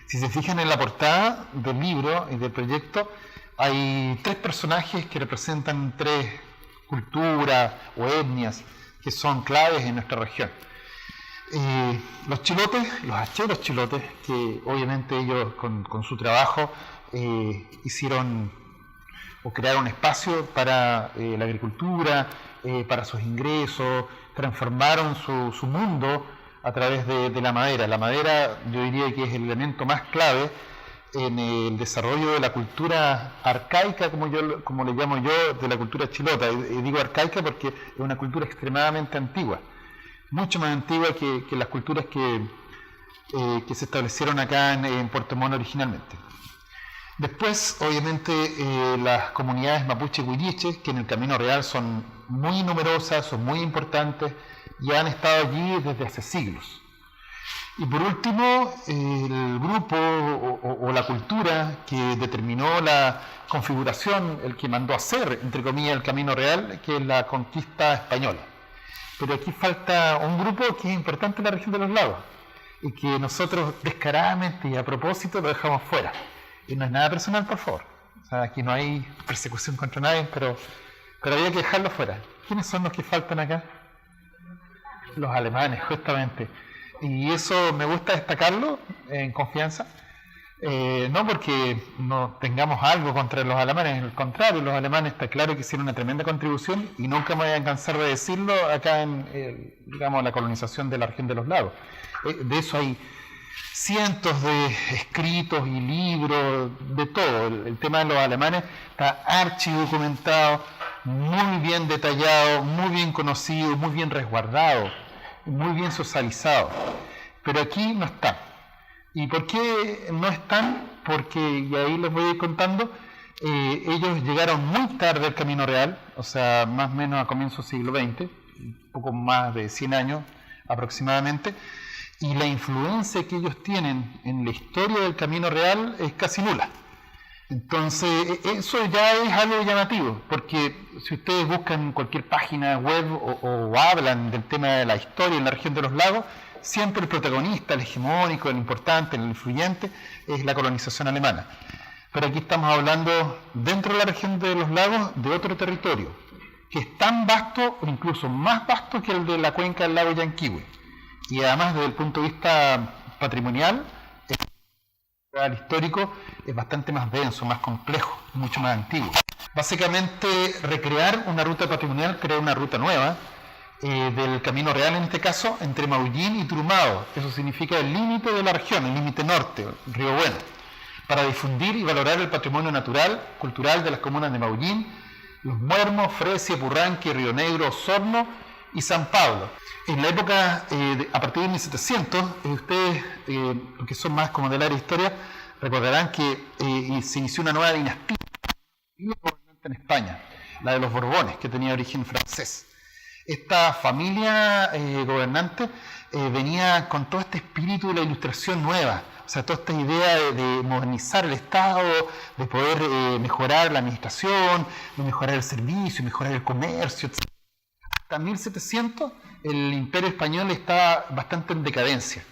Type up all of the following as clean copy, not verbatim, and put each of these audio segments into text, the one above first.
si se fijan en la portada del libro y del proyecto, hay 3 personajes que representan 3 culturas o etnias que son claves en nuestra región. Los chilotes, los hacheros chilotes, que obviamente ellos con su trabajo hicieron o crearon un espacio para la agricultura, para sus ingresos, transformaron su mundo a través de la madera. La madera, yo diría que es el elemento más clave en el desarrollo de la cultura arcaica, como le llamo yo, de la cultura chilota. Y digo arcaica porque es una cultura extremadamente antigua, mucho más antigua que las culturas que se establecieron acá en Puerto Montt originalmente. Después, obviamente, las comunidades mapuche huilliche, que en el Camino Real son muy numerosas, son muy importantes y han estado allí desde hace siglos. Y por último, el grupo o la cultura que determinó la configuración, el que mandó a hacer, entre comillas, el Camino Real, que es la conquista española. Pero aquí falta un grupo que es importante en la región de los lagos y que nosotros descaradamente y a propósito lo dejamos fuera. Y no es nada personal, por favor. O sea, aquí no hay persecución contra nadie, pero había que dejarlo fuera. ¿Quiénes son los que faltan acá? Los alemanes, justamente. Y eso me gusta destacarlo en confianza. No porque no tengamos algo contra los alemanes, al contrario, los alemanes está claro que hicieron una tremenda contribución y nunca me voy a cansar de decirlo acá en digamos, la colonización de la región de los lagos. De eso hay cientos de escritos y libros, de todo. El tema de los alemanes está archidocumentado, muy bien detallado, muy bien conocido, muy bien resguardado, muy bien socializado. Pero aquí no está. ¿Y por qué no están? Porque, y ahí les voy a ir contando, ellos llegaron muy tarde al Camino Real, o sea, más o menos a comienzos del siglo XX, un poco más de 100 años aproximadamente, y la influencia que ellos tienen en la historia del Camino Real es casi nula. Entonces, eso ya es algo llamativo, porque si ustedes buscan cualquier página web o hablan del tema de la historia en la región de los lagos, siempre el protagonista, el hegemónico, el importante, el influyente, es la colonización alemana. Pero aquí estamos hablando, dentro de la región de los lagos, de otro territorio, que es tan vasto, o incluso más vasto que el de la cuenca del lago Yanquihue. Y además, desde el punto de vista patrimonial, el histórico es bastante más denso, más complejo, mucho más antiguo. Básicamente, recrear una ruta patrimonial, crear una ruta nueva, del Camino Real en este caso, entre Maullín y Trumado. Eso significa el límite de la región, el límite norte, Río Bueno, para difundir y valorar el patrimonio natural, cultural de las comunas de Maullín, Los Muermos, Fresia, Purranque, Río Negro, Osorno y San Pablo. En la época, a partir de 1700, ustedes, que son más como del área de historia, recordarán que se inició una nueva dinastía en España, la de los Borbones, que tenía origen francés. Esta familia gobernante venía con todo este espíritu de la ilustración nueva, o sea, toda esta idea de modernizar el Estado, de poder mejorar la administración, de mejorar el servicio, mejorar el comercio, etc. Hasta 1700 el Imperio Español estaba bastante en decadencia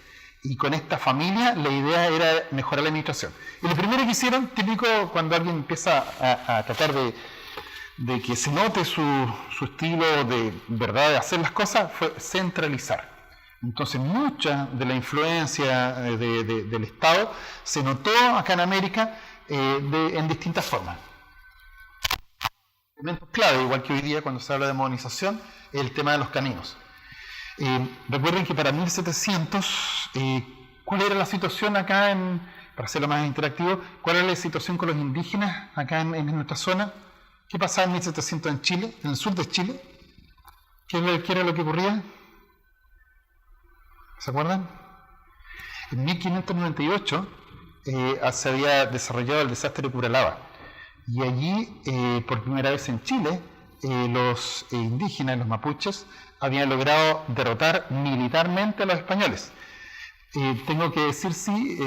y con esta familia la idea era mejorar la administración. Y lo primero que hicieron, típico cuando alguien empieza a tratar de que se note su estilo de verdad de hacer las cosas, fue centralizar. Entonces mucha de la influencia del Estado se notó acá en América en distintas formas. Elementos clave, igual que hoy día cuando se habla de modernización, es el tema de los caminos. Recuerden que para 1700, ¿cuál era la situación acá, para hacerlo más interactivo, cuál era la situación con los indígenas acá en nuestra zona? ¿Qué pasaba en 1700 en Chile, en el sur de Chile? ¿Qué era lo que ocurría? ¿Se acuerdan? En 1598 se había desarrollado el desastre de Curalaba. Y allí, por primera vez en Chile, los indígenas, los mapuches, habían logrado derrotar militarmente a los españoles. Tengo que decir, sí,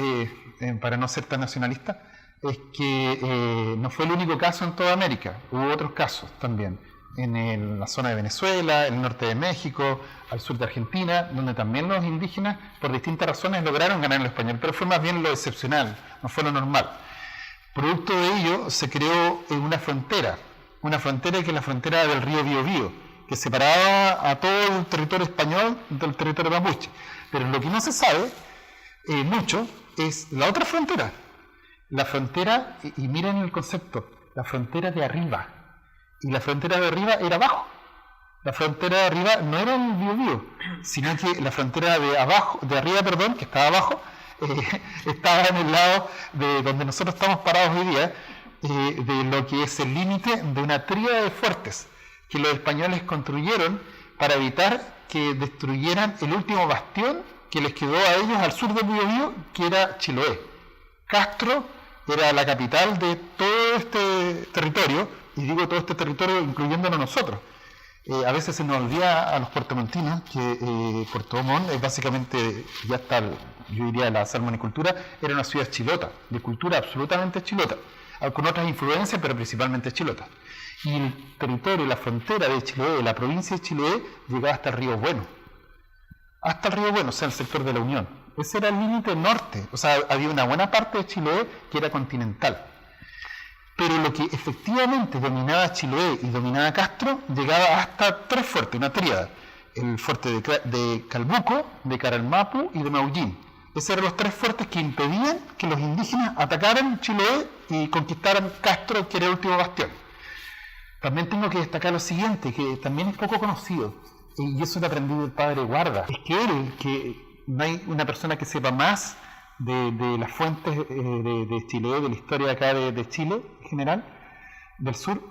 para no ser tan nacionalista, es que no fue el único caso en toda América, hubo otros casos también. en la zona de Venezuela, el norte de México, al sur de Argentina, donde también los indígenas, por distintas razones, lograron ganar el español, pero fue más bien lo excepcional, no fue lo normal. Producto de ello se creó una frontera que es la frontera del río Biobío, que separaba a todo el territorio español del territorio mapuche. Pero lo que no se sabe mucho es la otra frontera. La frontera, y miren el concepto, la frontera de arriba. Y la frontera de arriba era abajo. La frontera de arriba no era el Biobío, sino que la frontera de arriba, que estaba abajo, estaba en el lado de donde nosotros estamos parados hoy día, de lo que es el límite de una tríada de fuertes que los españoles construyeron para evitar que destruyeran el último bastión que les quedó a ellos al sur del Biobío, que era Chiloé. Castro era la capital de todo este territorio, y digo todo este territorio incluyéndonos nosotros. A veces se nos olvida a los puertomontinos que Puerto Montt es básicamente, ya está, yo diría, la salmonicultura, era una ciudad chilota, de cultura absolutamente chilota, con otras influencias, pero principalmente chilota. Y el territorio, la frontera de Chiloé, la provincia de Chiloé, llegaba hasta el río Bueno. Hasta el río Bueno, o sea, el sector de la Unión. Ese era el límite norte, o sea, había una buena parte de Chiloé que era continental. Pero lo que efectivamente dominaba Chiloé y dominaba Castro, llegaba hasta tres fuertes, una tríada. El fuerte de Calbuco, de Caralmapu y de Maullín. Esos eran los tres fuertes que impedían que los indígenas atacaran Chiloé y conquistaran Castro, que era el último bastión. También tengo que destacar lo siguiente, que también es poco conocido, y eso lo aprendí del padre Guarda, es que no hay una persona que sepa más de las fuentes de Chiloé, de la historia acá de Chile en general, del sur.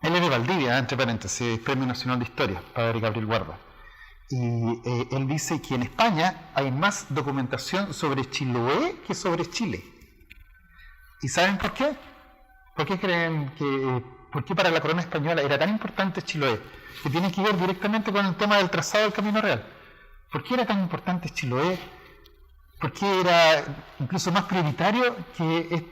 Él es de Valdivia, entre paréntesis, Premio Nacional de Historia, padre Gabriel Guarda. Y él dice que en España hay más documentación sobre Chiloé que sobre Chile. ¿Y saben por qué? ¿Por qué creen por qué para la corona española era tan importante Chiloé? Que tiene que ver directamente con el tema del trazado del Camino Real. ¿Por qué era tan importante Chiloé? ¿Por qué era incluso más prioritario que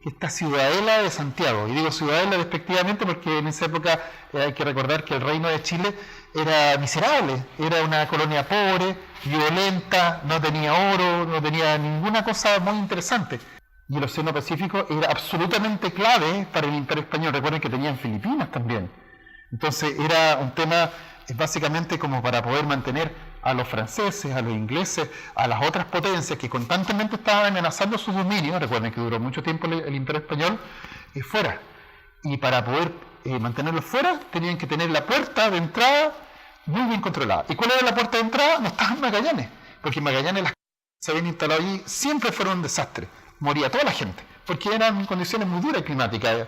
esta ciudadela de Santiago? Y digo ciudadela despectivamente porque en esa época hay que recordar que el reino de Chile era miserable, era una colonia pobre, violenta, no tenía oro, no tenía ninguna cosa muy interesante. Y el Océano Pacífico era absolutamente clave para el Imperio Español. Recuerden que tenían Filipinas también. Entonces era un tema básicamente como para poder mantener a los franceses, a los ingleses, a las otras potencias que constantemente estaban amenazando su dominio. Recuerden que duró mucho tiempo el Imperio Español fuera. Y para poder mantenerlos fuera tenían que tener la puerta de entrada muy bien controlada. ¿Y cuál era la puerta de entrada? No estaba en Magallanes, porque en Magallanes las que se habían instalado allí siempre fueron un desastre. Moría toda la gente, porque eran condiciones muy duras climáticas.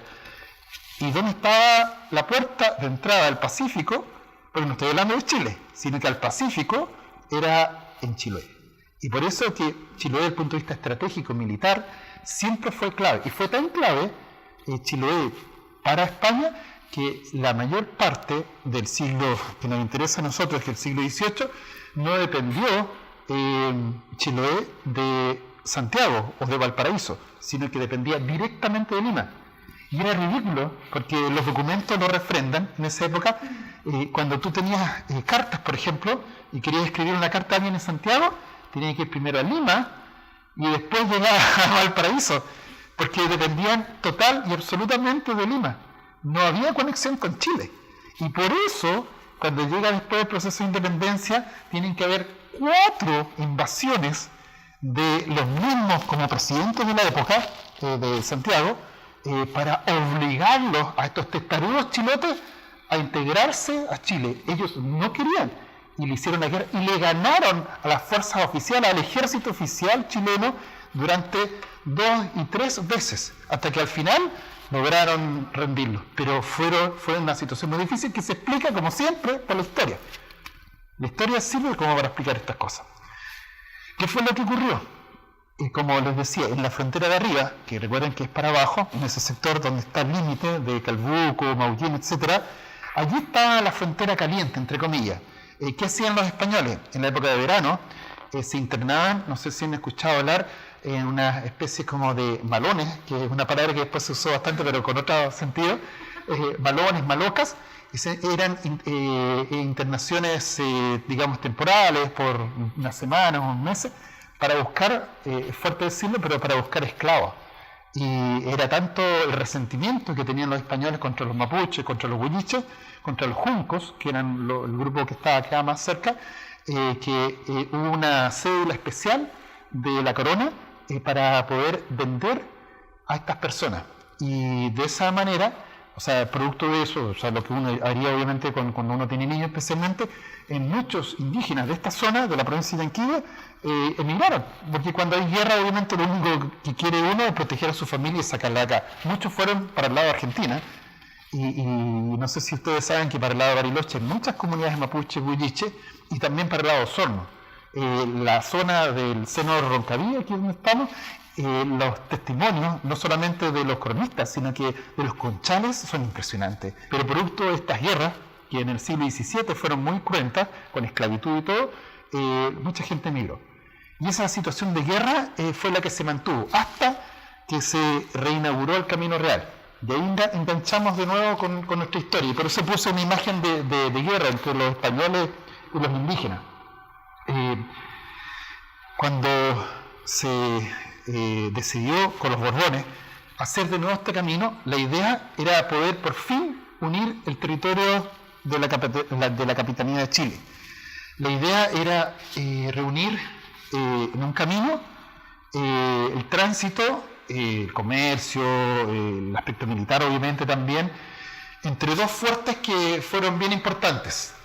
¿Y dónde estaba la puerta de entrada al Pacífico? Porque no estoy hablando de Chile, sino que al Pacífico era en Chiloé. Y por eso que Chiloé, desde el punto de vista estratégico, militar, siempre fue clave. Y fue tan clave Chiloé para España que la mayor parte del siglo que nos interesa a nosotros, que es el siglo XVIII, no dependió Chiloé de Santiago o de Valparaíso, sino que dependía directamente de Lima. Y era ridículo, porque los documentos lo refrendan en esa época. Cuando tú tenías cartas, por ejemplo, y querías escribir una carta a alguien en Santiago, tenías que ir primero a Lima y después llegar a Valparaíso, porque dependían total y absolutamente de Lima. No había conexión con Chile. Y por eso, cuando llega después el proceso de independencia, tienen que haber 4 invasiones de los mismos como presidentes de la época de Santiago, para obligarlos a estos testarudos chilotes a integrarse a Chile. Ellos no querían y le hicieron la guerra y le ganaron a las fuerzas oficiales, al ejército oficial chileno durante 2 y 3 veces, hasta que al final lograron rendirlos. Pero fue una situación muy difícil que se explica, como siempre, por la historia. La historia sirve como para explicar estas cosas. ¿Qué fue lo que ocurrió? Como les decía, en la frontera de arriba, que recuerden que es para abajo, en ese sector donde está el límite de Calbuco, Maullín, etc., allí estaba la frontera caliente, entre comillas. ¿Qué hacían los españoles? En la época de verano se internaban, no sé si han escuchado hablar, en una especie como de malones, que es una palabra que después se usó bastante, pero con otro sentido, malones, malocas, eran internaciones, digamos, temporales, por unas semanas, unos meses, para buscar, es fuerte decirlo, pero para buscar esclavos. Y era tanto el resentimiento que tenían los españoles contra los mapuches, contra los huilliches, contra los juncos, que eran el grupo que estaba acá más cerca, que hubo una cédula especial de la corona para poder vender a estas personas. Y de esa manera, o sea, producto de eso, o sea, lo que uno haría obviamente cuando uno tiene niños especialmente, en muchos indígenas de esta zona, de la provincia de Yanquihue, emigraron, porque cuando hay guerra obviamente lo único que quiere uno es proteger a su familia y sacarla de acá. Muchos fueron para el lado de Argentina, y no sé si ustedes saben que para el lado de Bariloche hay muchas comunidades mapuche, huilliche, y también para el lado de Osorno. La zona del seno de Roncaví, aquí donde estamos, los testimonios, no solamente de los cronistas, sino que de los conchales, son impresionantes. Pero producto de estas guerras, que en el siglo XVII fueron muy cruentas, con esclavitud y todo, mucha gente emigró. Y esa situación de guerra fue la que se mantuvo hasta que se reinauguró el Camino Real. Y ahí enganchamos de nuevo con nuestra historia. Y por eso puse una imagen de guerra entre los españoles y los indígenas. Cuando se decidió con los Borbones hacer de nuevo este camino, la idea era poder por fin unir el territorio de la Capitanía de Chile. La idea era reunir en un camino el tránsito, el comercio, el aspecto militar obviamente también, entre dos fuertes que fueron bien importantes,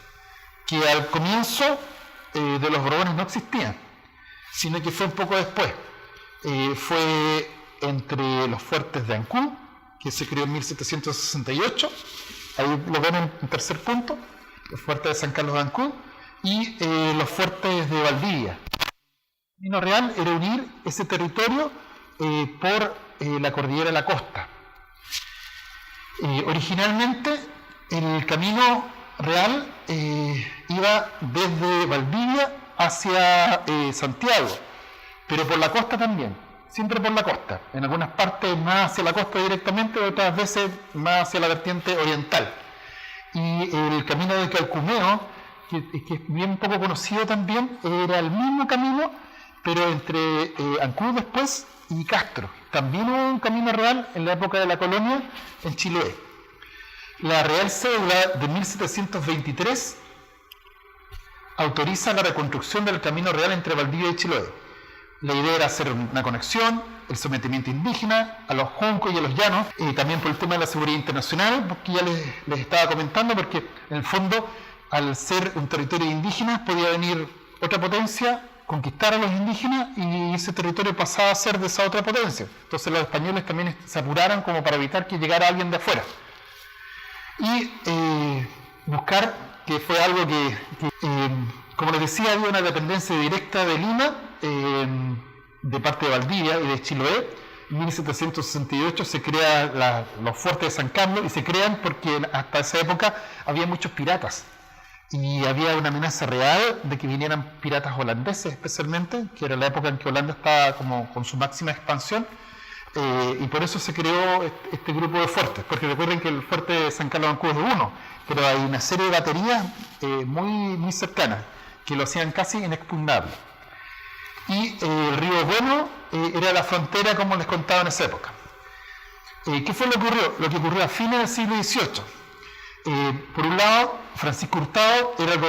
que al comienzo de los Borbones no existían, sino que fue un poco después. Fue entre los fuertes de Ancud, que se creó en 1768, ahí lo ven en tercer punto, los fuertes de San Carlos de Ancud, y los fuertes de Valdivia. El camino real era unir ese territorio por la cordillera de la costa. Originalmente el camino real iba desde Valdivia hacia Santiago, pero por la costa también, siempre por la costa, en algunas partes más hacia la costa directamente, otras veces más hacia la vertiente oriental. Y el camino de Calcumeo, que es bien poco conocido también, era el mismo camino, pero entre Ancud después y Castro. También hubo un camino real en la época de la colonia en Chiloé. La Real Cédula de 1723 autoriza la reconstrucción del camino real entre Valdivia y Chiloé. La idea era hacer una conexión, el sometimiento indígena a los juncos y a los llanos, y también por el tema de la seguridad internacional, porque ya les estaba comentando, porque en el fondo, al ser un territorio indígena, podía venir otra potencia, conquistar a los indígenas, y ese territorio pasaba a ser de esa otra potencia. Entonces los españoles también se apuraron como para evitar que llegara alguien de afuera. Y buscar, que fue algo que como les decía, había una dependencia directa de Lima, de parte de Valdivia y de Chiloé. En 1768 se crean los fuertes de San Carlos, y se crean porque hasta esa época había muchos piratas. Y había una amenaza real de que vinieran piratas holandeses especialmente, que era la época en que Holanda estaba como con su máxima expansión, y por eso se creó este grupo de fuertes, porque recuerden que el fuerte de San Carlos de Ancud es uno, pero hay una serie de baterías muy cercanas, que lo hacían casi inexpugnable. Y el río Bueno era la frontera, como les contaba, en esa época. ¿Qué fue lo que ocurrió? Lo que ocurrió a fines del siglo XVIII. Por un lado, Francisco Hurtado era el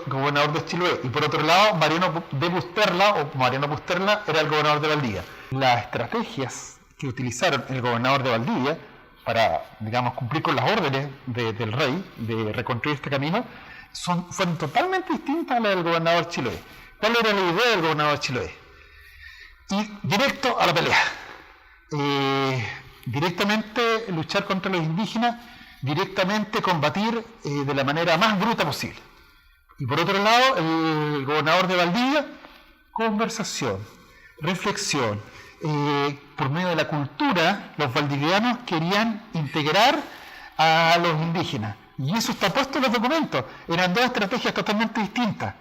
gobernador de Chiloé, y por otro lado, Mariano Pusterla era el gobernador de Valdivia. Las estrategias que utilizaron el gobernador de Valdivia para, digamos, cumplir con las órdenes del rey de reconstruir este camino fueron totalmente distintas a las del gobernador Chiloé. ¿Cuál era la idea del gobernador Chiloé? Ir directo a la pelea, directamente luchar contra los indígenas, directamente combatir de la manera más bruta posible. Y por otro lado, el gobernador de Valdivia, conversación, reflexión. Por medio de la cultura, los valdivianos querían integrar a los indígenas. Y eso está puesto en los documentos. Eran dos estrategias totalmente distintas.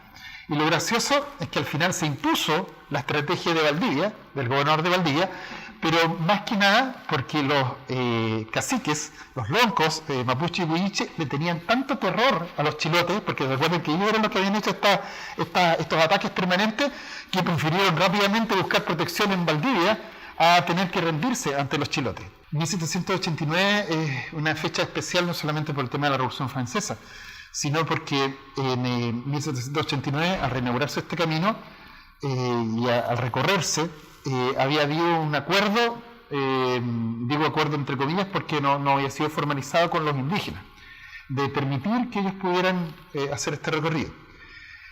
Y lo gracioso es que al final se impuso la estrategia de Valdivia, del gobernador de Valdivia, pero más que nada porque los caciques, los loncos, mapuche y huilliche, le tenían tanto terror a los chilotes, porque recuerden que ellos eran los que habían hecho estos ataques permanentes, que prefirieron rápidamente buscar protección en Valdivia a tener que rendirse ante los chilotes. 1789 es una fecha especial no solamente por el tema de la Revolución Francesa, sino porque en 1789, al reinaugurarse este camino y al recorrerse, había habido un acuerdo, digo acuerdo entre comillas porque no había sido formalizado con los indígenas, de permitir que ellos pudieran hacer este recorrido.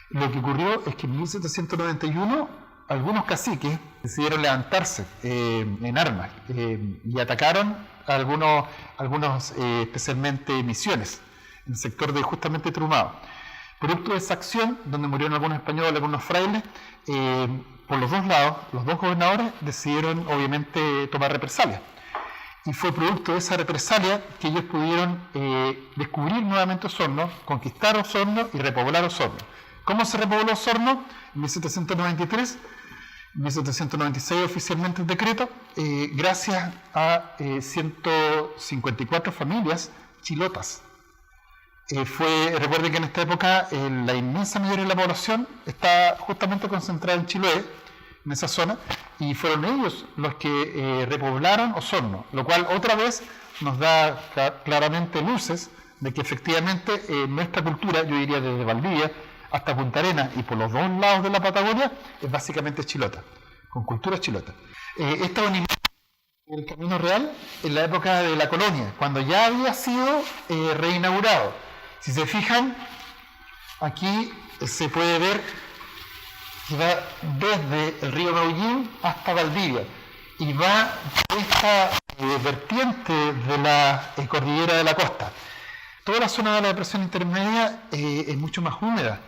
Lo que ocurrió es que en 1791 algunos caciques decidieron levantarse en armas y atacaron a algunos especialmente misiones, en el sector de justamente Trumado. Producto de esa acción, donde murieron algunos españoles, algunos frailes, por los dos lados, los dos gobernadores decidieron obviamente tomar represalias. Y fue producto de esa represalia que ellos pudieron descubrir nuevamente Osorno, conquistar Osorno y repoblar Osorno. ¿Cómo se repobló Osorno? En 1793, 1796 oficialmente el decreto, gracias a 154 familias chilotas. Recuerden que en esta época la inmensa mayoría de la población está justamente concentrada en Chiloé, en esa zona, y fueron ellos los que repoblaron Osorno, lo cual otra vez nos da claramente luces de que efectivamente nuestra cultura, yo diría desde Valdivia hasta Punta Arenas y por los dos lados de la Patagonia, es básicamente chilota, con cultura chilota. Esta unidad el Camino Real en la época de la colonia, cuando ya había sido reinaugurado. Si se fijan, aquí se puede ver que va desde el río Maullín hasta Valdivia y va esta vertiente de la cordillera de la costa. Toda la zona de la depresión intermedia es mucho más húmeda.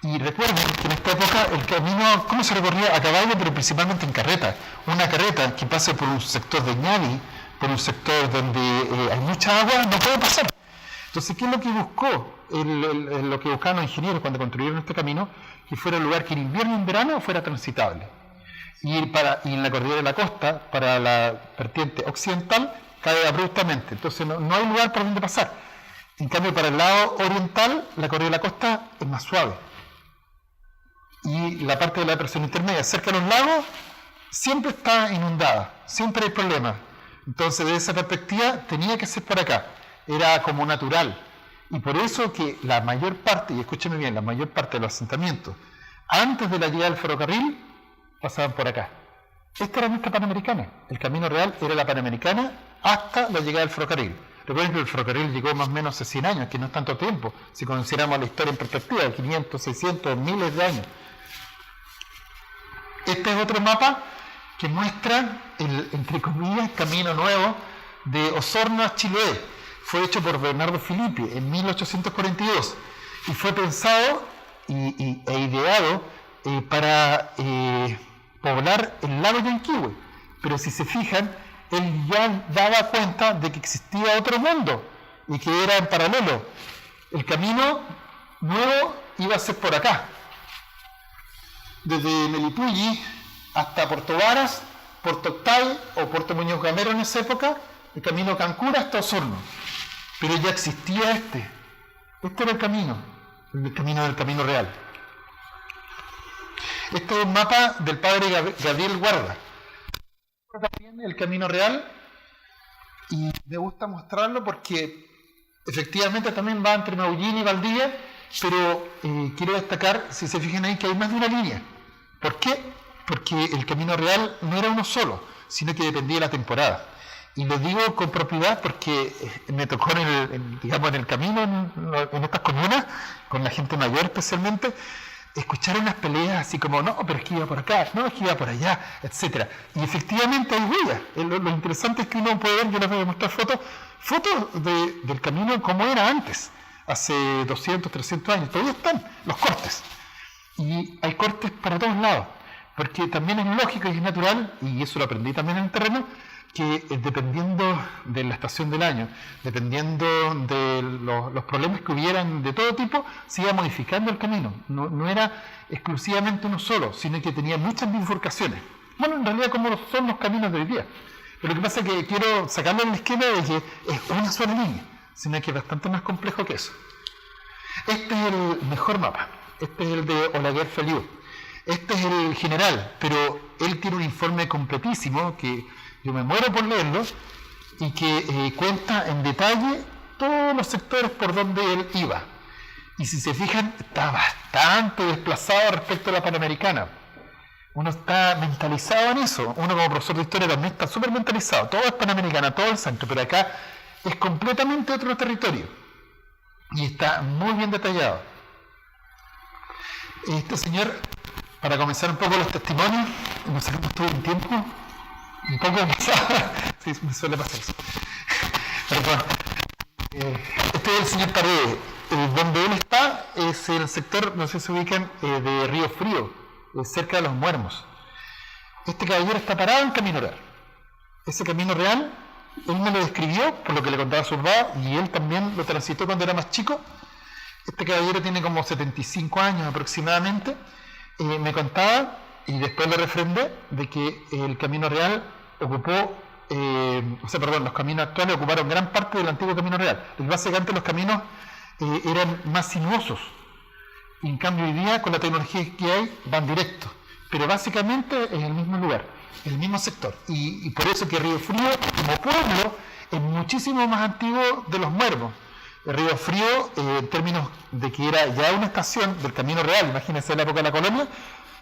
Y recuerden que en esta época el camino, ¿cómo se recorría? A caballo, pero principalmente en carreta. Una carreta que pase por un sector de Ñavi, por un sector donde hay mucha agua, no puede pasar. Entonces, ¿qué es lo que buscó? Lo que buscaban los ingenieros cuando construyeron este camino, que fuera un lugar que en invierno y en verano fuera transitable. Y en la cordillera de la costa, para la vertiente occidental, cae abruptamente. Entonces, no hay lugar por donde pasar. En cambio, para el lado oriental, la cordillera de la costa es más suave. Y la parte de la depresión intermedia, cerca de los lagos, siempre está inundada, siempre hay problemas. Entonces, desde esa perspectiva, tenía que ser por acá. Era como natural. Y por eso que la mayor parte, y escúcheme bien, la mayor parte de los asentamientos, antes de la llegada del ferrocarril, pasaban por acá. Esta era nuestra Panamericana. El Camino Real era la Panamericana hasta la llegada del ferrocarril. Recuerden que el ferrocarril llegó más o menos hace 100 años, que no es tanto tiempo, si consideramos la historia en perspectiva, de 500, 600, miles de años. Este es otro mapa que muestra el, entre comillas, camino nuevo de Osorno a Chiloé. Fue hecho por Bernardo Filippi en 1842 y fue pensado e ideado para poblar el lago Yanquihue. Pero si se fijan, él ya daba cuenta de que existía otro mundo y que era en paralelo. El camino nuevo iba a ser por acá. Desde Melipulli hasta Puerto Varas, Puerto Octay o Puerto Muñoz Gamero en esa época, el camino Cancura hasta Osorno. Pero ya existía este. Este era el camino del Camino Real. Este es un mapa del padre Gabriel Guarda. También el Camino Real, y me gusta mostrarlo porque efectivamente también va entre Maullín y Valdivia, pero quiero destacar, si se fijan ahí, que hay más de una línea. ¿Por qué? Porque el Camino Real no era uno solo, sino que dependía de la temporada. Y lo digo con propiedad porque me tocó en el camino, en estas comunas, con la gente mayor especialmente, escuchar unas peleas así como, no, pero es que iba por acá, no, es que iba por allá, etc. Y efectivamente hay huellas. Lo interesante es que uno puede ver, yo les voy a mostrar fotos del camino como era antes, hace 200, 300 años, todavía están los cortes. Y hay cortes para todos lados, porque también es lógico y es natural, y eso lo aprendí también en el terreno, que dependiendo de la estación del año, dependiendo de los problemas que hubieran de todo tipo, se iba modificando el camino. No era exclusivamente uno solo, sino que tenía muchas bifurcaciones. Bueno, en realidad como son los caminos de hoy día. Pero lo que pasa es que quiero sacarle el esquema de que es una sola línea, sino que es bastante más complejo que eso. Este es el mejor mapa. Este es el de Olaguer-Feliu. Este es el general, pero él tiene un informe completísimo que yo me muero por leerlo y que cuenta en detalle todos los sectores por donde él iba. Y si se fijan, está bastante desplazado respecto a la Panamericana. Uno está mentalizado en eso. Uno como profesor de historia también está súper mentalizado. Todo es Panamericana, todo el centro, pero acá es completamente otro territorio. Y está muy bien detallado. Este señor, para comenzar un poco los testimonios, nos sacamos todo un tiempo, un poco pasado. Sí, me suele pasar eso. Perdón. Este es el señor Paredes. Donde él está es el sector, no sé si se ubican, de Río Frío, cerca de Los Muermos. Este caballero está parado en Camino Real. Ese Camino Real, él me lo describió por lo que le contaba su papá, y él también lo transitó cuando era más chico. Este caballero tiene como 75 años aproximadamente. Me contaba, y después le refrendé, de que el Camino Real ocupó, los caminos actuales ocuparon gran parte del antiguo Camino Real. Y básicamente los caminos eran más sinuosos. Y en cambio hoy día, con la tecnología que hay, van directos. Pero básicamente es el mismo lugar, el mismo sector. Y por eso que Río Frío, como pueblo, es muchísimo más antiguo de Los Muermos. Río Frío, en términos de que era ya una estación del Camino Real, imagínense la época de la colonia,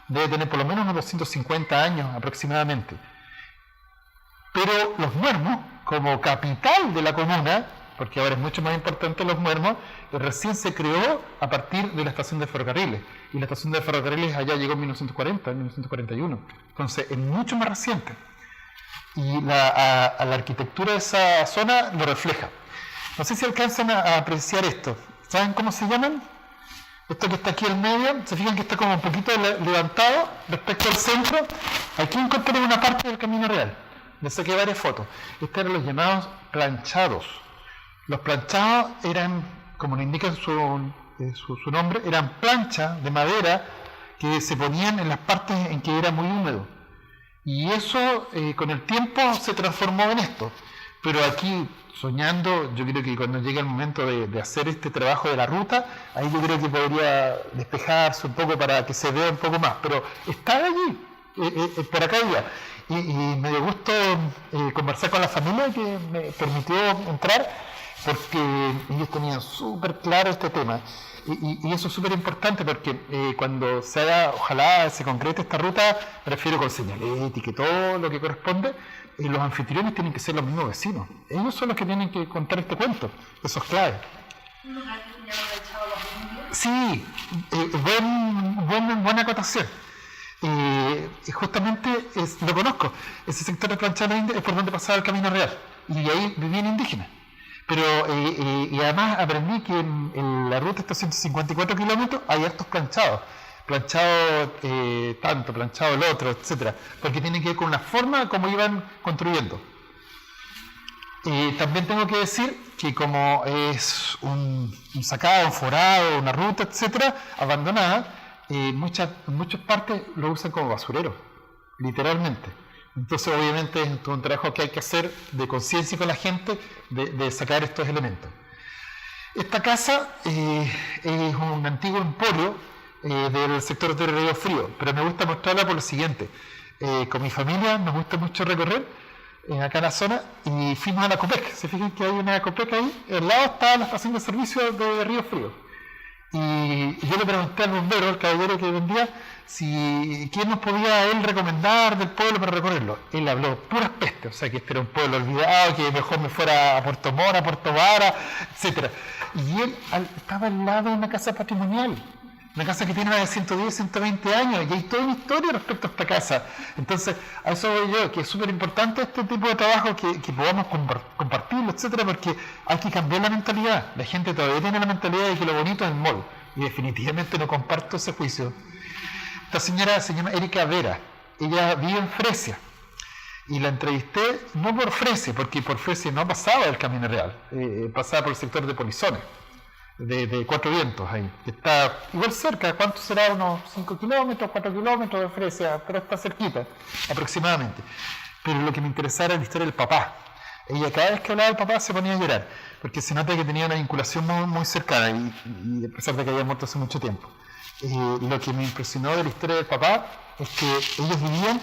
debe tener por lo menos unos 250 años aproximadamente. Pero Los Muermos, como capital de la comuna, porque ahora es mucho más importante Los Muermos, recién se creó a partir de la estación de ferrocarriles. Y la estación de ferrocarriles allá llegó en 1940, en 1941. Entonces, es mucho más reciente. Y la arquitectura de esa zona lo refleja. No sé si alcanzan a apreciar esto. ¿Saben cómo se llaman? Esto que está aquí en medio, se fijan que está como un poquito levantado respecto al centro. Aquí encontré una parte del Camino Real. Le saqué varias fotos. Estos eran los llamados planchados. Los planchados eran, como le indica su nombre, eran planchas de madera que se ponían en las partes en que era muy húmedo. Y eso con el tiempo se transformó en esto. Pero aquí, soñando, yo creo que cuando llegue el momento de hacer este trabajo de la ruta, ahí yo creo que podría despejarse un poco para que se vea un poco más. Pero está allí, por acá iba. Y me dio gusto conversar con la familia que me permitió entrar, porque ellos tenían súper claro este tema. Y eso es súper importante porque cuando se haga, ojalá se concrete esta ruta, me refiero con señalética y todo lo que corresponde, los anfitriones tienen que ser los mismos vecinos. Ellos son los que tienen que contar este cuento. Eso es clave. Sí, buena acotación. Justamente lo conozco. Ese sector de Planchada es por donde pasaba el Camino Real. Y ahí vivían indígenas. Pero, y además aprendí que en la ruta está 154 kilómetros, hay hartos planchados. Planchado tanto, planchado el otro, etcétera, porque tiene que ver con la forma como iban construyendo. También tengo que decir que como es un sacado, un forado, una ruta, etcétera, abandonada, en muchas partes lo usan como basurero, literalmente. Entonces, obviamente, es un trabajo que hay que hacer de conciencia con la gente de sacar estos elementos. Esta casa es un antiguo emporio del sector de Río Frío, pero me gusta mostrarla por lo siguiente. Con mi familia nos gusta mucho recorrer acá en la zona y fuimos a la Copec. Se fijan que hay una Copec ahí, al lado está la estación de servicio de Río Frío. Y yo le pregunté al bombero, al caballero que vendía, quién nos podía él recomendar del pueblo para recorrerlo. Él habló puras pestes, o sea que este era un pueblo olvidado, que mejor me fuera a Puerto Mora, a Puerto Vara, etcétera. Y él estaba al lado de una casa patrimonial, una casa que tiene más de 110, 120 años, y hay toda una historia respecto a esta casa. Entonces, a eso voy yo, que es súper importante este tipo de trabajo, que podamos compartirlo, etcétera, porque hay que cambiar la mentalidad. La gente todavía tiene la mentalidad de que lo bonito es el mall, y definitivamente no comparto ese juicio. Esta señora se llama Erika Vera, ella vive en Fresia, y la entrevisté no por Fresia, porque por Fresia no pasaba el Camino Real, pasaba por el sector de Polizones. de Cuatro Vientos ahí, que está igual cerca. ¿Cuánto será? Unos 5 kilómetros, 4 kilómetros de Fresia, pero está cerquita aproximadamente. Pero lo que me interesaba era la historia del papá. Ella cada vez que hablaba del papá se ponía a llorar, porque se nota que tenía una vinculación muy, muy cercana, y a pesar de que había muerto hace mucho tiempo. Lo que me impresionó de la historia del papá es que ellos vivían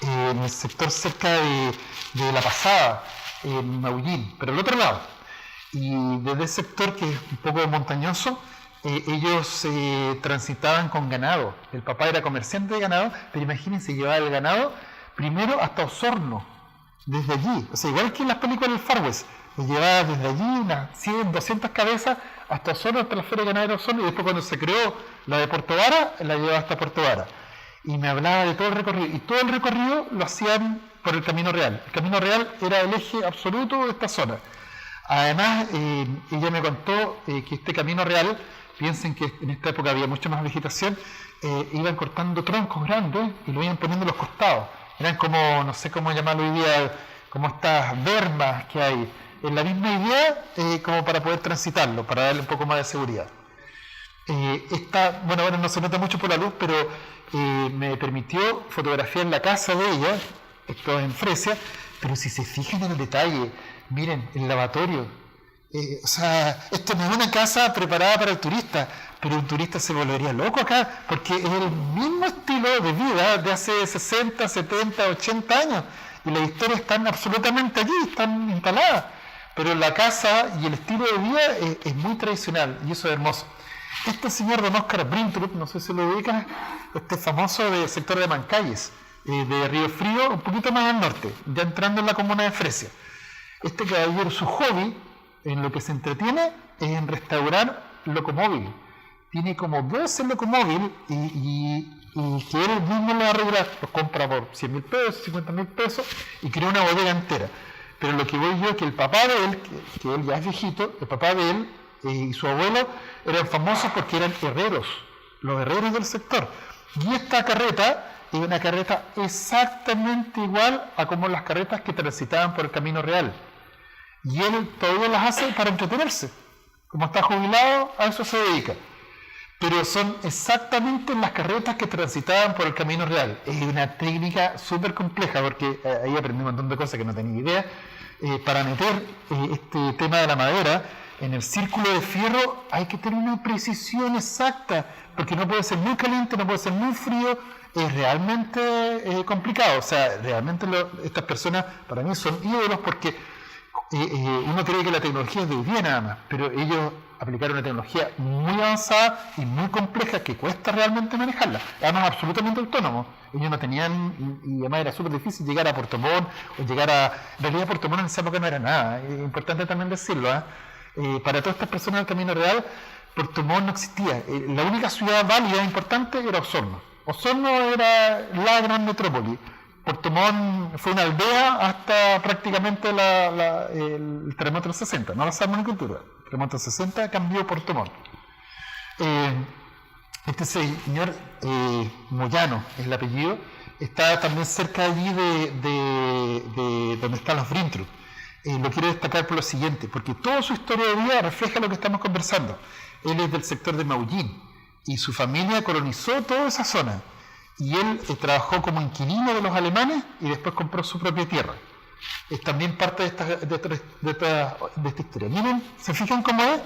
en el sector cerca de La Pasada, en Maullín, pero al otro lado. Y desde ese sector, que es un poco montañoso, ellos transitaban con ganado. El papá era comerciante de ganado, pero imagínense, llevaba el ganado primero hasta Osorno, desde allí. O sea, igual que en las películas del Far West, lo llevaba desde allí unas 100, 200 cabezas hasta Osorno, hasta la Feria Ganadera de Osorno, y después cuando se creó la de Puerto Vara, la llevaba hasta Puerto Vara. Y me hablaba de todo el recorrido, y todo el recorrido lo hacían por el Camino Real. El Camino Real era el eje absoluto de esta zona. Además, ella me contó que este Camino Real, piensen que en esta época había mucha más vegetación, iban cortando troncos grandes y lo iban poniendo en los costados. Eran como, no sé cómo llamarlo hoy día, como estas bermas que hay, en la misma idea, como para poder transitarlo, para darle un poco más de seguridad. Bueno, ahora no se nota mucho por la luz, pero me permitió fotografiar la casa de ella, esto en Fresia, pero si se fijan en el detalle, miren, el lavatorio. O sea, esto no es una casa preparada para el turista, pero un turista se volvería loco acá, porque es el mismo estilo de vida de hace 60, 70, 80 años, y las historias están absolutamente allí, están instaladas, pero la casa y el estilo de vida es muy tradicional, y eso es hermoso. Este señor don Óscar Brintrup, no sé si lo ubican, este famoso del sector de Mancalles, de Río Frío, un poquito más al norte, ya entrando en la comuna de Fresia. Este caballero, su hobby, en lo que se entretiene, es en restaurar locomóviles. Tiene como 12 locomóviles y que él mismo lo arregla, los compra por 100.000 pesos, 50.000 pesos y crea una bodega entera. Pero lo que voy yo es que el papá de él, que él ya es viejito, el papá de él y su abuelo eran famosos porque eran herreros, los herreros del sector. Y esta carreta es una carreta exactamente igual a como las carretas que transitaban por el Camino Real. Y él todavía las hace para entretenerse. Como está jubilado, a eso se dedica. Pero son exactamente las carretas que transitaban por el Camino Real. Es una técnica súper compleja, porque ahí aprendí un montón de cosas que no tenía idea. Para meter este tema de la madera en el círculo de fierro hay que tener una precisión exacta, porque no puede ser muy caliente, no puede ser muy frío. Es realmente complicado. O sea, realmente estas personas para mí son ídolos, porque uno cree que la tecnología es de hoy día nada más, pero ellos aplicaron una tecnología muy avanzada y muy compleja que cuesta realmente manejarla. Además, absolutamente autónomo. Ellos no tenían, y además era súper difícil llegar a Puerto Montt o llegar a... En realidad, Puerto Montt en esa época no era nada. Es importante también decirlo. Para todas estas personas del Camino Real, Puerto Montt no existía. La única ciudad válida e importante era Osorno. Osorno era la gran metrópoli. Puerto Montt fue una aldea hasta prácticamente el terremoto del 60, no la salmonicultura. El terremoto del 60 cambió Puerto Montt. Este señor Moyano es el apellido, está también cerca allí de donde están los Brintrup. Lo quiero destacar por lo siguiente, porque toda su historia de vida refleja lo que estamos conversando. Él es del sector de Maullín y su familia colonizó toda esa zona. Y él trabajó como inquilino de los alemanes y después compró su propia tierra. Es también parte de esta historia. Miren, ¿se fijan cómo es?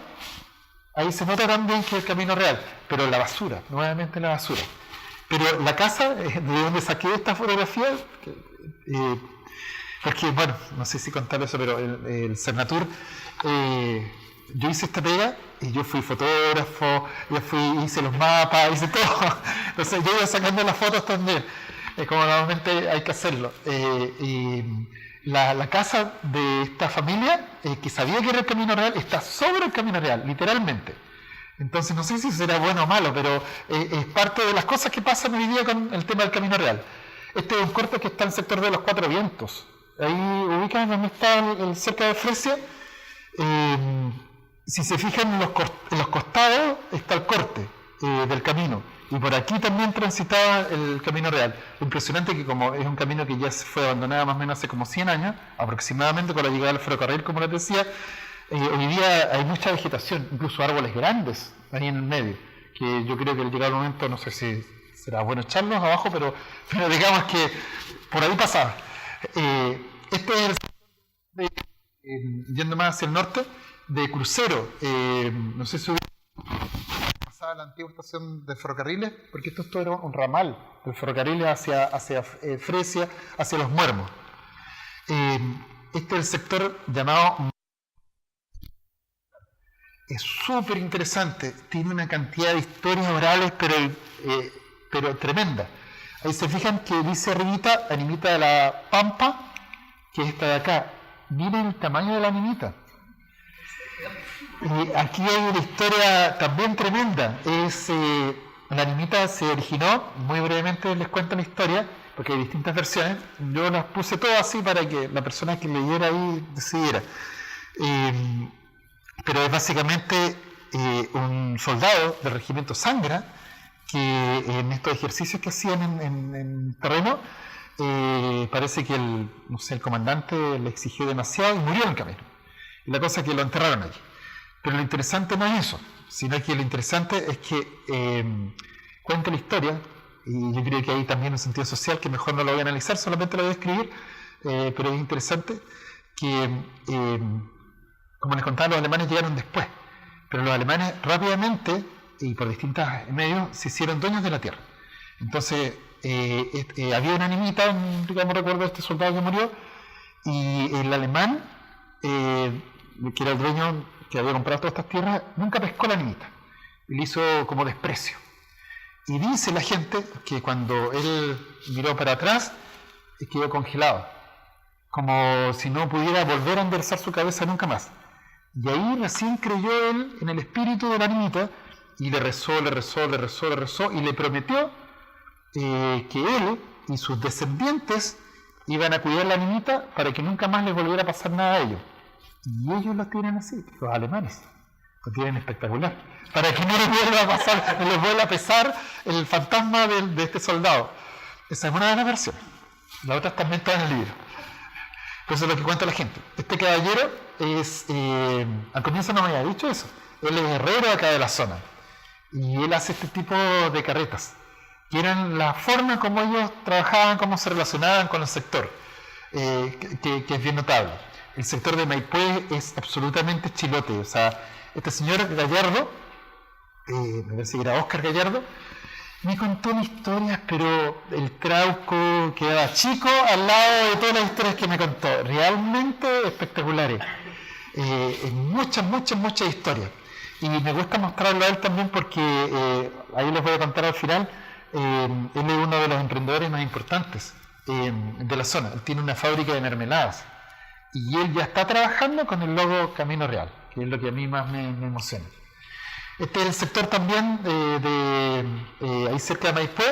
Ahí se nota también que es el Camino Real, pero la basura, nuevamente la basura. Pero la casa, de donde saqué esta fotografía, porque, bueno, no sé si contar eso, pero el Cernatur, yo hice esta pega y yo fui fotógrafo, hice los mapas, hice todo. Entonces yo iba sacando las fotos también, como normalmente hay que hacerlo. La casa de esta familia, que sabía que era el Camino Real, está sobre el Camino Real, literalmente. Entonces no sé si será bueno o malo, pero es parte de las cosas que pasan hoy día con el tema del Camino Real. Este es un corte que está en el sector de los Cuatro Vientos. Ahí ubican donde está cerca de Fresia. Si se fijan en los costados está el corte del camino, y por aquí también transitaba el Camino Real. Lo impresionante que como es un camino que ya fue abandonado más o menos hace como 100 años, aproximadamente con la llegada del ferrocarril, como les decía, Hoy día hay mucha vegetación, incluso árboles grandes ahí en el medio, que yo creo que al llegar el momento, no sé si será bueno echarlos abajo, pero digamos que por ahí pasaba. Este es el sector yendo más hacia el norte, de crucero. No sé si pasaba la antigua estación de ferrocarriles, porque esto era un ramal del ferrocarril hacia Fresia, hacia Los Muermos. Este es el sector llamado... Es súper interesante, tiene una cantidad de historias orales, pero tremenda. Ahí se fijan que dice arribita, animita de la Pampa, que es esta de acá. Miren el tamaño de la animita. Aquí hay una historia también tremenda. La animita se originó, muy brevemente les cuento la historia, porque hay distintas versiones. Yo las puse todas así para que la persona que leyera ahí decidiera. Pero es básicamente un soldado del regimiento Sangra que en estos ejercicios que hacían en terreno, parece que el comandante le exigió demasiado y murió en el camino. Y la cosa es que lo enterraron allí. Pero lo interesante no es eso, sino que lo interesante es que cuenta la historia, y yo creo que hay también un sentido social que mejor no lo voy a analizar, solamente lo voy a escribir, pero es interesante que... como les contaba, los alemanes llegaron después, pero los alemanes rápidamente y por distintos medios se hicieron dueños de la tierra. Entonces había una animita, digamos, recuerdo este soldado que murió, y el alemán, que era el dueño que había comprado todas estas tierras, nunca pescó la animita, y le hizo como desprecio. Y dice la gente que cuando él miró para atrás, quedó congelado, como si no pudiera volver a enderezar su cabeza nunca más. Y ahí recién creyó él en el espíritu de la animita y le rezó, y le prometió que él y sus descendientes iban a cuidar la animita para que nunca más les volviera a pasar nada a ellos. Y ellos lo tienen así, los alemanes. Lo tienen espectacular. Para que no les vuelva a pasar, no les vuelva a pesar el fantasma de este soldado. Esa es una de las versiones. Las otras también están en el libro. Eso es lo que cuenta la gente. Este caballero es, al comienzo no me había dicho eso, él es herrero acá de la zona y él hace este tipo de carretas, que eran la forma como ellos trabajaban, cómo se relacionaban con el sector, que es bien notable. El sector de Maipú es absolutamente chilote, o sea, este señor Gallardo, me parece que era Óscar Gallardo, me contó unas historias, pero el trauco quedaba chico al lado de todas las historias que me contó, realmente espectaculares. Muchas historias. Y me gusta mostrarlo a él también porque ahí les voy a contar al final, él es uno de los emprendedores más importantes de la zona. Él tiene una fábrica de mermeladas y él ya está trabajando con el logo Camino Real, que es lo que a mí más me emociona. Este es el sector también ahí cerca de Maipú,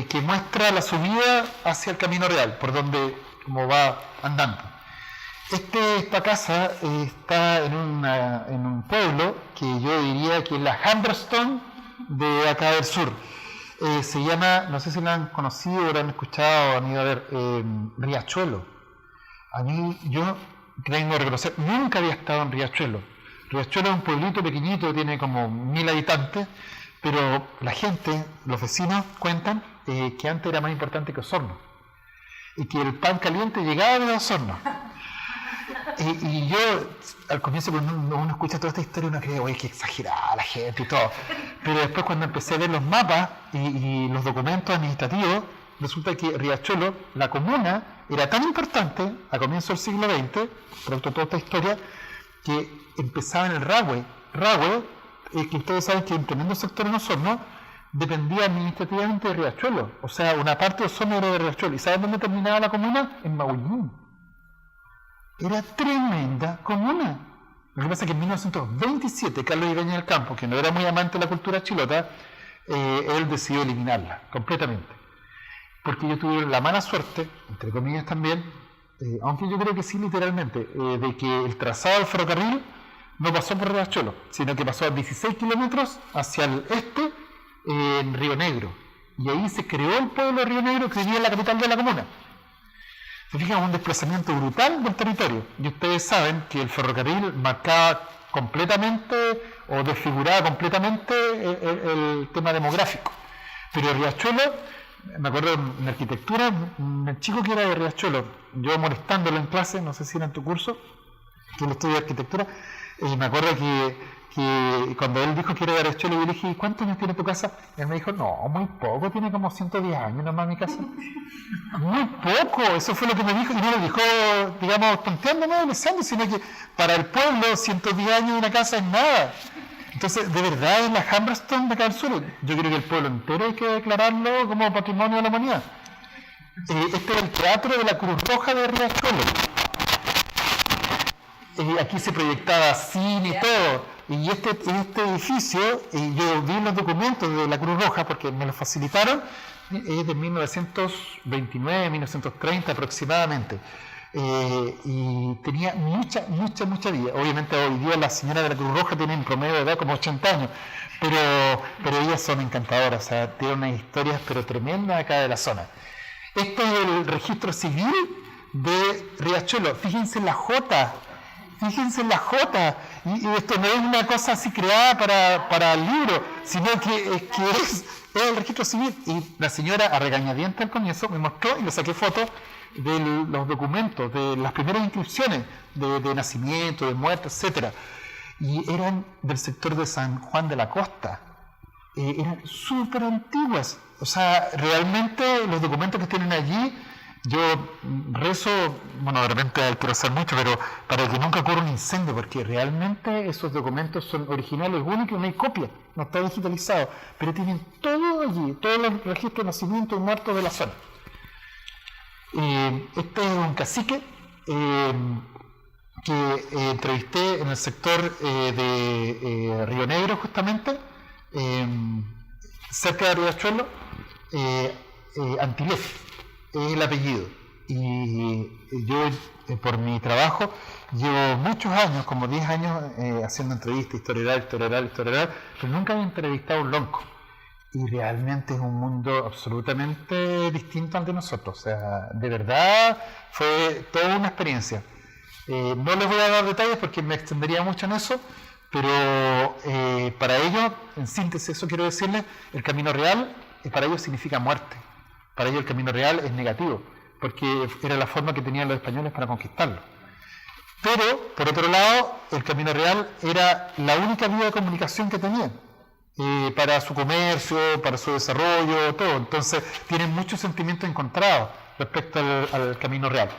que muestra la subida hacia el Camino Real, por donde como va andando. Esta casa está en un pueblo que yo diría que es la Humberstone de acá del sur. Se llama, no sé si lo han conocido o lo han escuchado, han ido a ver, Riachuelo. A mí, yo tengo que reconocer, nunca había estado en Riachuelo. Riachuelo es un pueblito pequeñito, tiene como 1000 habitantes, pero la gente, los vecinos cuentan que antes era más importante que Osorno y que el pan caliente llegaba de Osorno. Y yo, al comienzo, cuando uno escucha toda esta historia, uno cree, oye, qué exagerada la gente y todo. Pero después, cuando empecé a ver los mapas y los documentos administrativos, resulta que Riachuelo, la comuna, era tan importante a comienzos del siglo XX, producto de toda esta historia, que empezaba en el Rahue. Rahue, que ustedes saben que es un tremendo sector en Osorno, dependía administrativamente de Riachuelo. O sea, una parte de Osorno era de Riachuelo. ¿Y saben dónde terminaba la comuna? En Maullín. Era tremenda comuna. Lo que pasa es que en 1927, Carlos Ibáñez del Campo, que no era muy amante de la cultura chilota, él decidió eliminarla completamente. Porque yo tuve la mala suerte, entre comillas también, aunque yo creo que sí literalmente, de que el trazado del ferrocarril no pasó por Riachuelo, sino que pasó a 16 kilómetros hacia el este, en Río Negro. Y ahí se creó el pueblo de Río Negro, que vivía en la capital de la comuna. se fijan, un desplazamiento brutal del territorio. Y ustedes saben que el ferrocarril marcaba completamente o desfiguraba completamente el tema demográfico. Pero Riachuelo, me acuerdo en arquitectura, un chico que era de Riachuelo, yo molestándolo en clase, no sé si era en tu curso, que él estudia arquitectura, y me acuerdo que cuando él dijo que era de Riachuelo, yo le dije, ¿cuántos años tiene tu casa? Y él me dijo, no, muy poco, tiene como 110 años nomás mi casa. Muy poco, eso fue lo que me dijo, y no lo dijo, digamos, tonteándome, deseando, sino que para el pueblo 110 años de una casa es nada. Entonces, de verdad, es la Humberstone de acá al sur. Yo creo que el pueblo entero hay que declararlo como patrimonio de la humanidad. Este es el teatro de la Cruz Roja de Riachuelo. Aquí se proyectaba cine y todo. Y este edificio, yo vi los documentos de la Cruz Roja porque me los facilitaron, es de 1929, 1930 aproximadamente. Y tenía mucha vida. Obviamente hoy día las señoras de la Cruz Roja tienen promedio de edad como 80 años, pero ellas son encantadoras, o sea, tienen unas historias pero tremendas acá de la zona. Este es el registro civil de Riachuelo. Fíjense en la J, y esto no es una cosa así creada para el libro, sino que es el registro civil. Y la señora, a regañadientes al comienzo, me mostró y le saqué fotos de los documentos, de las primeras inscripciones de nacimiento, de muerte, etcétera, y eran del sector de San Juan de la Costa, eran súper antiguas, o sea, realmente los documentos que tienen allí, yo rezo, bueno, de repente hay que rezar mucho, pero para que nunca ocurra un incendio, porque realmente esos documentos son originales, únicos, no hay copia, no está digitalizado, pero tienen todo allí, todos los registros de nacimiento y muertos de la zona. Este es un cacique que entrevisté en el sector de Río Negro, justamente, cerca de Riachuelo, Antilef es el apellido. Y yo, por mi trabajo, llevo muchos años, como 10 años, haciendo entrevistas, historial, pero nunca había entrevistado a un lonco. Y realmente es un mundo absolutamente distinto al de nosotros. O sea, de verdad fue toda una experiencia. No les voy a dar detalles porque me extendería mucho en eso, pero para ellos, en síntesis, eso quiero decirles, el camino real para ellos significa muerte. Para ellos el camino real es negativo, porque era la forma que tenían los españoles para conquistarlo. Pero, por otro lado, el camino real era la única vía de comunicación que tenían. Para su comercio, para su desarrollo, todo. Entonces tienen muchos sentimientos encontrados respecto al camino real.